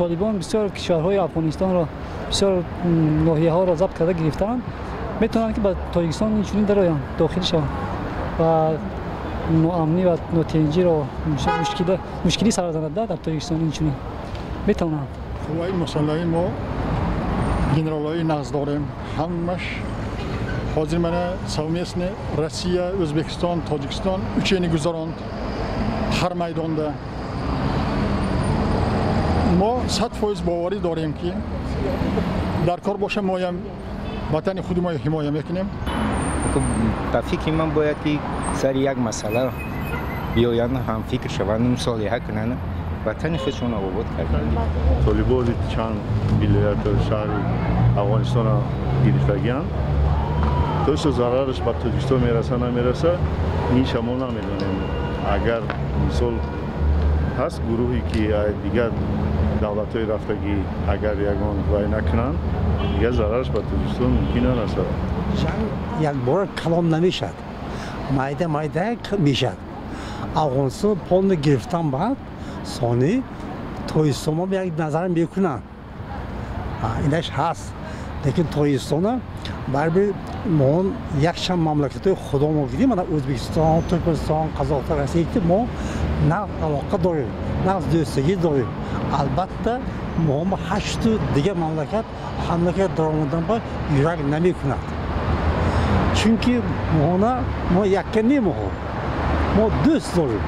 طالبان بسیار کشورهای افغانستان را بسیار ناحیه ها را ضبط کرده گرفتن میتونن که به تاجیکستان اینجوری درآیند داخل شوند و ناامنی و ناتنجی را مشکلی سر زننده در تاجیکستان اینجوری میتونن. قوای مسلحه ما گنرالای نقض داریم همش حاضر منه سومیسن روسیه ازبکستان تاجیکستان üçeni گذراند هر میدانده ما 100% باوری داریم که در کار باشه ما هم وطن خود ما حمایت میکنیم. به فکر من باید که سر یک مسئله بیایند هم فکر شوند مصالحه کنند وطن خودشون آباد کردن. طالبان چند ولایت شهر افغانستان را گرفتگی‌اند. توش ضررش به تاجیکستان میرسه نمیرسه این شما نمیدونیم. اگر مثال هست گروهی که دیگر دولت‌های رفتگی اگر یگان وای نکنند دیگر ضررش به تاجیکستان ممکن نرسد. جنگ یک بار کلام نمیشد. مایده میشد. افغانستان پول گرفتن بعد ثانی تاجیکستان ما یک نظر میکنن. اینش هست. لیکن تاجیکستان برای ما یک شم مملکت خدا ما گیریم من ازبکستان، ترکمنستان، قزاقستان رسید ما نه علاقه داریم نه دوستگی داریم. البته ما 8 دیگه مملکت هملکت درآمدن با یورک نمیکند. چونکی ما یکی نیم ما دوست داریم.